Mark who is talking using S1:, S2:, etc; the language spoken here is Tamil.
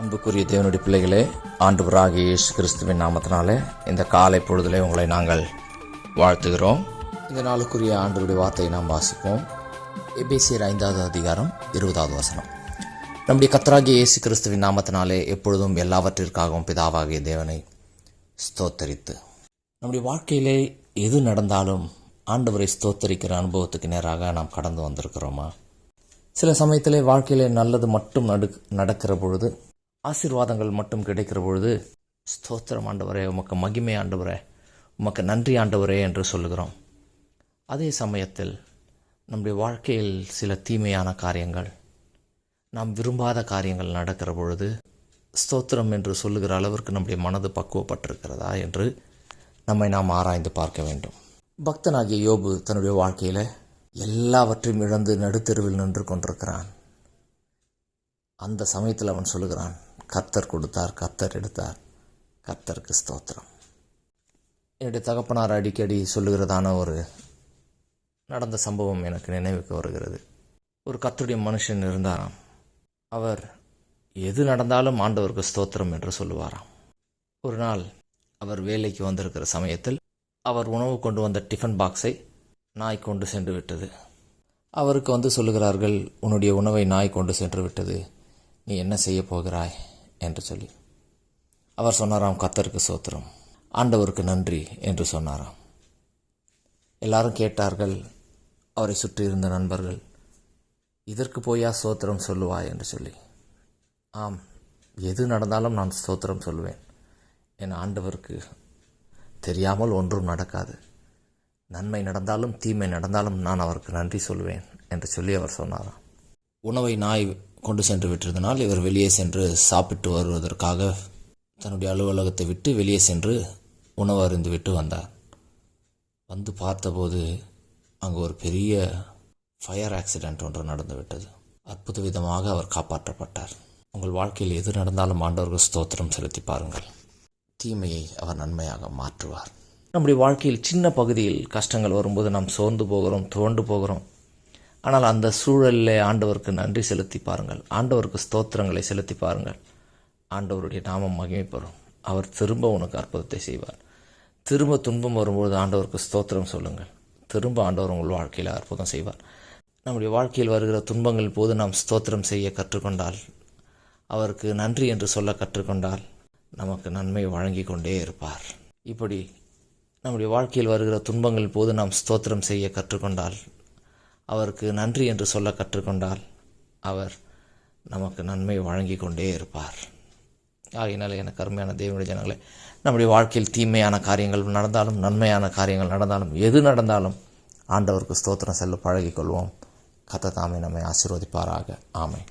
S1: அன்புக்குரிய தேவனுடைய பிள்ளைகளே, ஆண்டவராகிய இயேசு கிறிஸ்துவின் நாமத்தினாலே இந்த காலை பொழுதிலே உங்களை நாங்கள் வாழ்த்துகிறோம். இந்த நாளுக்குரிய ஆண்டவருடைய வார்த்தையை நாம் வாசிப்போம். எபேசியர் 5வது அதிகாரம் 20வது வசனம். நம்முடைய கர்த்தராகிய இயேசு கிறிஸ்துவின் நாமத்தினாலே எப்பொழுதும் எல்லாவற்றிற்காகவும் பிதாவாகிய தேவனை ஸ்தோத்தரித்து, நம்முடைய வாழ்க்கையிலே எது நடந்தாலும் ஆண்டவரை ஸ்தோத்தரிக்கிற அனுபவத்துக்கு நேராக நாம் கடந்து வந்திருக்கிறோமா? சில சமயத்திலே வாழ்க்கையிலே நல்லது மட்டும் நடக்கிற பொழுது, ஆசீர்வாதங்கள் மட்டும் கிடைக்கிற பொழுது, ஸ்தோத்திரம் ஆண்டவரே, உமக்கு மகிமை ஆண்டவரே, உமக்கு நன்றி ஆண்டவரே என்று சொல்லுகிறோம். அதே சமயத்தில் நம்முடைய வாழ்க்கையில் சில தீமையான காரியங்கள், நாம் விரும்பாத காரியங்கள் நடக்கிற பொழுது ஸ்தோத்திரம் என்று சொல்லுகிற அளவிற்கு நம்முடைய மனது பக்குவப்பட்டிருக்கிறதா என்று நம்மை நாம் ஆராய்ந்து பார்க்க வேண்டும். பக்தனாகிய யோபு தன்னுடைய வாழ்க்கையில் எல்லாவற்றையும் இழந்து நடுத்தெருவில் நின்று கொண்டிருக்கிறான். அந்த சமயத்தில் அவன் சொல்லுகிறான், கர்த்தர் கொடுத்தார், கர்த்தர் எடுத்தார், கர்த்தருக்கு ஸ்தோத்திரம். என்னுடைய தகப்பனார் அடிக்கடி சொல்லுகிறதான ஒரு நடந்த சம்பவம் எனக்கு நினைவுக்கு வருகிறது. ஒரு கர்த்தருடைய மனுஷன் இருந்தாராம். அவர் எது நடந்தாலும் ஆண்டவருக்கு ஸ்தோத்திரம் என்று சொல்லுவாராம். ஒரு நாள் அவர் வேலைக்கு வந்திருக்கிற சமயத்தில் அவர் உணவு கொண்டு வந்த டிஃபன் பாக்ஸை நாய் கொண்டு சென்று விட்டது. அவருக்கு சொல்லுகிறார்கள், உன்னுடைய உணவை நாய் கொண்டு சென்று விட்டது, நீ என்ன செய்ய போகிறாய் என்று சொல்லி. அவர் சொன்னாராம், கர்த்தருக்கு ஸ்தோத்திரம், ஆண்டவருக்கு நன்றி என்று சொன்னாராம். எல்லாரும் கேட்டார்கள், அவரை சுற்றி இருந்த நண்பர்கள், இதற்கு போயா ஸ்தோத்திரம் சொல்லுவாய் என்று சொல்லி. ஆம், எது நடந்தாலும் நான் ஸ்தோத்திரம் சொல்லுவேன். என் ஆண்டவருக்கு தெரியாமல் ஒன்றும் நடக்காது. நன்மை நடந்தாலும் தீமை நடந்தாலும் நான் அவருக்கு நன்றி சொல்வேன் என்று சொல்லி அவர் சொன்னாராம். உணவை நாய் கொண்டு சென்று விட்டிருந்தனால் இவர் வெளியே சென்று சாப்பிட்டு வருவதற்காக தன்னுடைய அலுவலகத்தை விட்டு வெளியே சென்று உணவு அருந்து விட்டு வந்தார். வந்து பார்த்தபோது அங்கு ஒரு பெரிய ஃபயர் ஆக்சிடென்ட் ஒன்று நடந்துவிட்டது. அற்புத விதமாக அவர் காப்பாற்றப்பட்டார். உங்கள் வாழ்க்கையில் எது நடந்தாலும் ஆண்டவருக்கு ஸ்தோத்திரம் செலுத்தி பாருங்கள். தீமையை அவர் நன்மையாக மாற்றுவார். நம்முடைய வாழ்க்கையில் சின்ன பகுதியில் கஷ்டங்கள் வரும்போது நாம் சோர்ந்து போகிறோம், துவண்டு போகிறோம். ஆனால் அந்த சூழலில் ஆண்டவருக்கு நன்றி செலுத்தி பாருங்கள், ஆண்டவருக்கு ஸ்தோத்திரங்களை செலுத்தி பாருங்கள். ஆண்டவருடைய நாமம் மகிமைப்பெறும். அவர் திரும்ப உனக்கு அற்புதத்தை செய்வார். திரும்ப துன்பம் வரும்போது ஆண்டவருக்கு ஸ்தோத்திரம் சொல்லுங்கள். திரும்ப ஆண்டவர் உங்கள் வாழ்க்கையில் அற்புதம் செய்வார். நம்முடைய வாழ்க்கையில் வருகிற துன்பங்கள் போது நாம் ஸ்தோத்திரம் செய்ய கற்றுக்கொண்டால், அவருக்கு நன்றி என்று சொல்ல கற்றுக்கொண்டால், நமக்கு நன்மை வழங்கி கொண்டே இருப்பார். இப்படி நம்முடைய வாழ்க்கையில் வருகிற துன்பங்கள் போது நாம் ஸ்தோத்திரம் செய்ய கற்றுக்கொண்டால், அவருக்கு நன்றி என்று சொல்ல கற்றுக்கொண்டால், அவர் நமக்கு நன்மை வழங்கி கொண்டே இருப்பார். ஆகையினால எனக்கு அருமையான தேவனுடைய ஜனங்களே, நம்முடைய வாழ்க்கையில் தீமையான காரியங்கள் நடந்தாலும் நன்மையான காரியங்கள் நடந்தாலும் எது நடந்தாலும் ஆண்டவருக்கு ஸ்தோத்திரம் செல்ல பழகிக்கொள்வோம். கர்த்தர் தாமே நம்மை ஆசீர்வதிப்பாராக. ஆமென்.